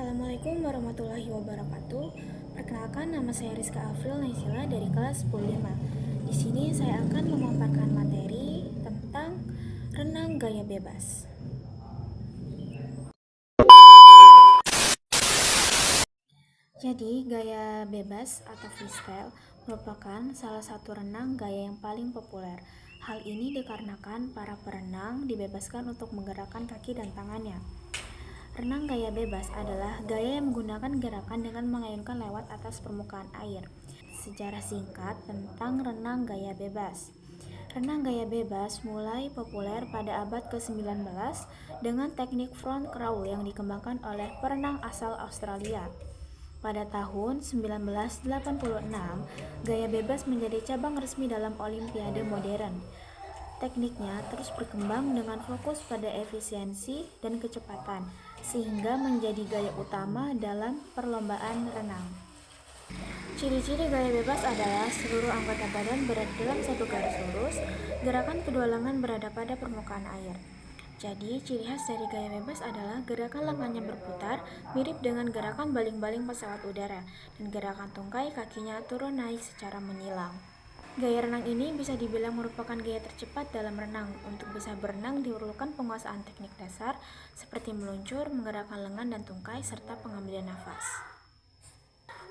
Assalamualaikum warahmatullahi wabarakatuh. Perkenalkan, nama saya Rizka Afril Naisila dari kelas 105. Di sini saya akan memaparkan materi tentang renang gaya bebas. Jadi, gaya bebas atau freestyle merupakan salah satu renang gaya yang paling populer. Hal ini dikarenakan para perenang dibebaskan untuk menggerakkan kaki dan tangannya. Renang gaya bebas adalah gaya yang menggunakan gerakan dengan mengayunkan lewat atas permukaan air. Sejarah singkat tentang renang gaya bebas. Renang gaya bebas mulai populer pada abad ke-19 dengan teknik front crawl yang dikembangkan oleh perenang asal Australia. Pada tahun 1986, gaya bebas menjadi cabang resmi dalam Olimpiade modern. Tekniknya terus berkembang dengan fokus pada efisiensi dan kecepatan, sehingga menjadi gaya utama dalam perlombaan renang. Ciri-ciri gaya bebas adalah seluruh anggota badan berada dalam satu garis lurus, gerakan kedua lengan berada pada permukaan air. Jadi, ciri khas dari gaya bebas adalah gerakan lengannya berputar, mirip dengan gerakan baling-baling pesawat udara, dan gerakan tungkai kakinya turun naik secara menyilang. Gaya renang ini bisa dibilang merupakan gaya tercepat dalam renang. Untuk bisa berenang diperlukan penguasaan teknik dasar seperti meluncur, menggerakkan lengan dan tungkai, serta pengambilan nafas.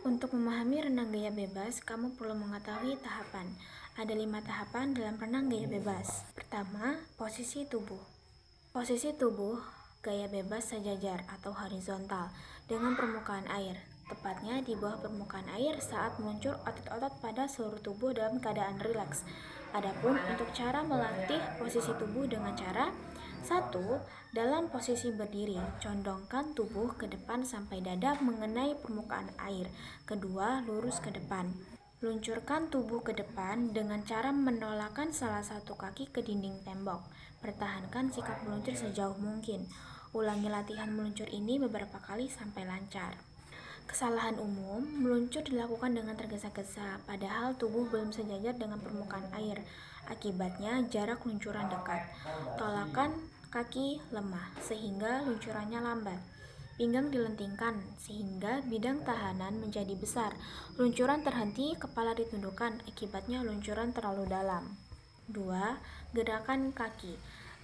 Untuk memahami renang gaya bebas, kamu perlu mengetahui tahapan. Ada 5 tahapan dalam renang gaya bebas. Pertama, posisi tubuh. Posisi tubuh gaya bebas sejajar atau horizontal dengan permukaan air, tepatnya di bawah permukaan air saat meluncur otot-otot pada seluruh tubuh dalam keadaan rileks. Adapun untuk cara melatih posisi tubuh dengan cara 1. Dalam posisi berdiri, condongkan tubuh ke depan sampai dada mengenai permukaan air. Kedua, lurus ke depan. Luncurkan tubuh ke depan dengan cara menolakkan salah satu kaki ke dinding tembok. Pertahankan sikap meluncur sejauh mungkin. Ulangi latihan meluncur ini beberapa kali sampai lancar. Kesalahan umum, meluncur dilakukan dengan tergesa-gesa, padahal tubuh belum sejajar dengan permukaan air. Akibatnya, jarak luncuran dekat. Tolakan kaki lemah, sehingga luncurannya lambat. Pinggang dilentingkan, sehingga bidang tahanan menjadi besar. Luncuran terhenti, kepala ditundukkan, akibatnya luncuran terlalu dalam. 2. Gerakan kaki.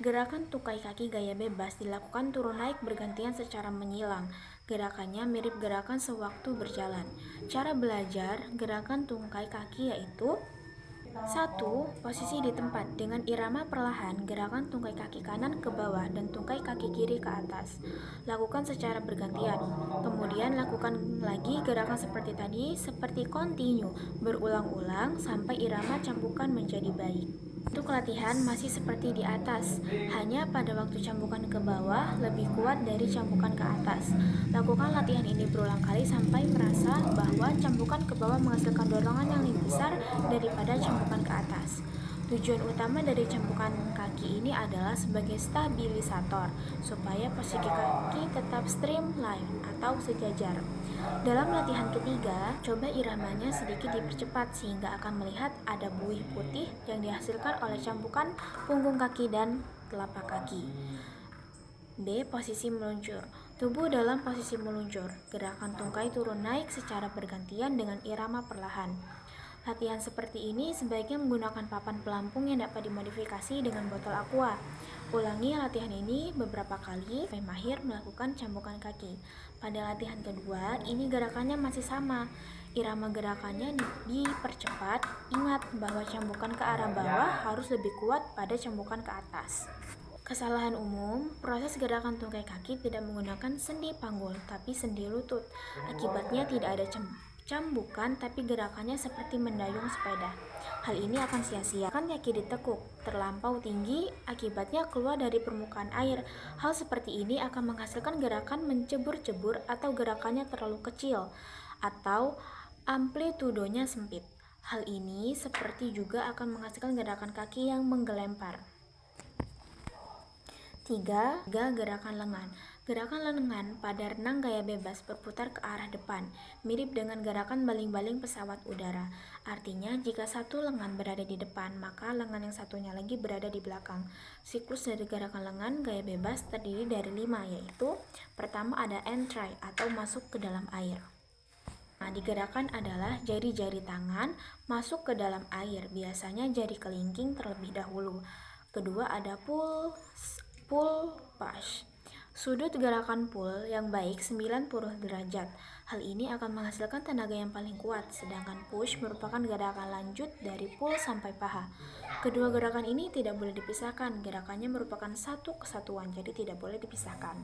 Gerakan tungkai kaki gaya bebas dilakukan turun naik bergantian secara menyilang. Gerakannya mirip gerakan sewaktu berjalan. Cara belajar gerakan tungkai kaki yaitu 1. Posisi di tempat dengan irama perlahan, gerakan tungkai kaki kanan ke bawah dan tungkai kaki kiri ke atas. Lakukan secara bergantian. Kemudian lakukan lagi gerakan seperti tadi, seperti continue, berulang-ulang sampai irama cambukan menjadi baik. Untuk latihan masih seperti di atas, hanya pada waktu cambukan ke bawah lebih kuat dari cambukan ke atas. Lakukan latihan ini berulang kali sampai merasa bahwa cambukan ke bawah menghasilkan dorongan yang lebih besar daripada cambukan ke atas. Tujuan utama dari cambukan kaki ini adalah sebagai stabilisator, supaya posisi kaki tetap streamline atau sejajar. Dalam latihan ketiga, coba iramanya sedikit dipercepat sehingga akan melihat ada buih putih yang dihasilkan oleh cambukan punggung kaki dan telapak kaki. B. Posisi meluncur. Tubuh dalam posisi meluncur. Gerakan tungkai turun naik secara bergantian dengan irama perlahan. Latihan seperti ini sebaiknya menggunakan papan pelampung yang dapat dimodifikasi dengan botol aqua. Ulangi latihan ini beberapa kali sampai mahir melakukan cambukan kaki. Pada latihan kedua, ini gerakannya masih sama. Irama gerakannya dipercepat. Ingat bahwa cambukan ke arah bawah harus lebih kuat pada cambukan ke atas. Kesalahan umum, proses gerakan tungkai kaki tidak menggunakan sendi panggul, tapi sendi lutut. Akibatnya tidak ada cambukan, tapi gerakannya seperti mendayung sepeda. Hal ini akan sia-sia. Kan kaki ditekuk, terlampau tinggi, akibatnya keluar dari permukaan air. Hal seperti ini akan menghasilkan gerakan mencebur-cebur atau gerakannya terlalu kecil, atau amplitudonya sempit. Hal ini seperti juga akan menghasilkan gerakan kaki yang menggelempar. 3. Gerakan lengan. Gerakan lengan pada renang gaya bebas berputar ke arah depan, mirip dengan gerakan baling-baling pesawat udara. Artinya, jika satu lengan berada di depan, maka lengan yang satunya lagi berada di belakang. Siklus dari gerakan lengan gaya bebas terdiri dari 5, yaitu pertama ada entry atau masuk ke dalam air. Nah, digerakkan adalah jari-jari tangan masuk ke dalam air, biasanya jari kelingking terlebih dahulu. Kedua ada pull push. Sudut gerakan pull yang baik 90 derajat. Hal ini akan menghasilkan tenaga yang paling kuat, sedangkan push merupakan gerakan lanjut dari pull sampai paha. Kedua gerakan ini tidak boleh dipisahkan, gerakannya merupakan satu kesatuan, jadi tidak boleh dipisahkan.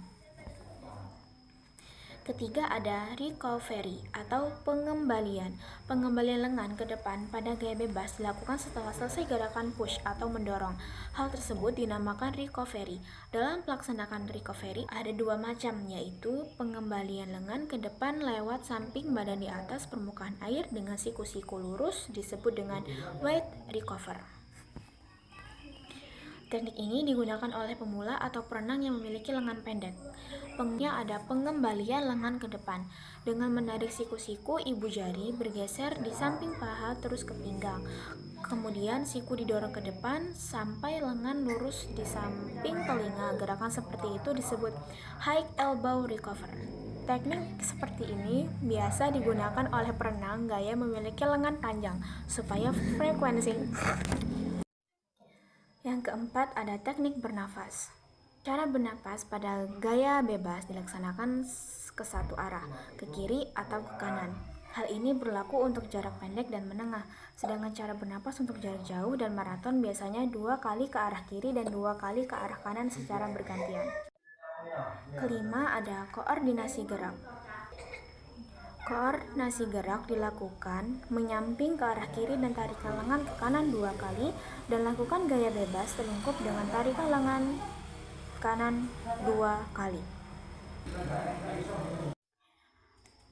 Ketiga ada recovery atau pengembalian. Pengembalian lengan ke depan pada gaya bebas dilakukan setelah selesai gerakan push atau mendorong. Hal tersebut dinamakan recovery. Dalam pelaksanaan recovery ada 2 macam, yaitu pengembalian lengan ke depan lewat samping badan di atas permukaan air dengan siku-siku lurus disebut dengan weight recover. Teknik ini digunakan oleh pemula atau perenang yang memiliki lengan pendek. Pengnya ada pengembalian lengan ke depan. Dengan menarik siku-siku ibu jari bergeser di samping paha terus ke pinggang. Kemudian siku didorong ke depan sampai lengan lurus di samping telinga. Gerakan seperti itu disebut high elbow recover. Teknik seperti ini biasa digunakan oleh perenang gaya memiliki lengan panjang supaya frekuensi. Yang keempat ada teknik bernafas. Cara bernafas pada gaya bebas dilaksanakan ke satu arah, ke kiri atau ke kanan. Hal ini berlaku untuk jarak pendek dan menengah, sedangkan cara bernafas untuk jarak jauh dan maraton biasanya 2 kali ke arah kiri dan 2 kali ke arah kanan secara bergantian. Kelima ada koordinasi gerak. Koordinasi gerak dilakukan menyamping ke arah kiri dan tarikan lengan ke kanan 2 kali dan lakukan gaya bebas terlengkup dengan tarikan lengan kanan 2 kali.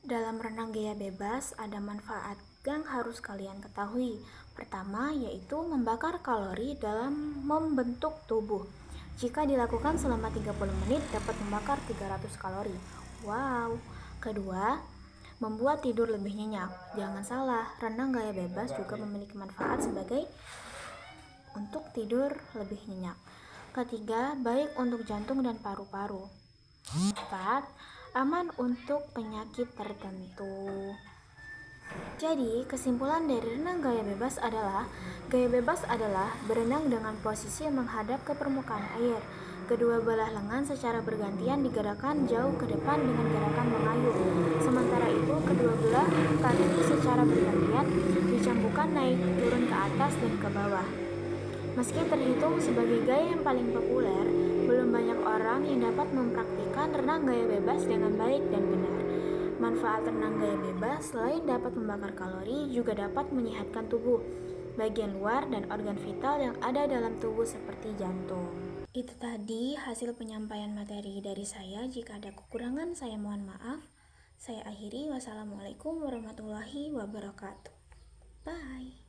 Dalam renang gaya bebas ada manfaat yang harus kalian ketahui. Pertama yaitu membakar kalori dalam membentuk tubuh. Jika dilakukan selama 30 menit dapat membakar 300 kalori. Wow. Kedua, membuat tidur lebih nyenyak. Jangan salah, renang gaya bebas juga memiliki manfaat sebagai untuk tidur lebih nyenyak. Ketiga, baik untuk jantung dan paru-paru. 4, aman untuk penyakit tertentu. Jadi, kesimpulan dari renang gaya bebas adalah berenang dengan posisi yang menghadap ke permukaan air. Kedua belah lengan secara bergantian digerakkan jauh ke depan dengan gerakan mengayuh. Sementara itu, kedua belah kaki secara bergantian dicampukan naik turun ke atas dan ke bawah. Meski terhitung sebagai gaya yang paling populer, belum banyak orang yang dapat mempraktikkan renang gaya bebas dengan baik dan benar. Manfaat renang gaya bebas selain dapat membakar kalori, juga dapat menyehatkan tubuh, bagian luar dan organ vital yang ada dalam tubuh seperti jantung. Itu tadi hasil penyampaian materi dari saya. Jika ada kekurangan, saya mohon maaf. Saya akhiri. Wassalamualaikum warahmatullahi wabarakatuh. Bye.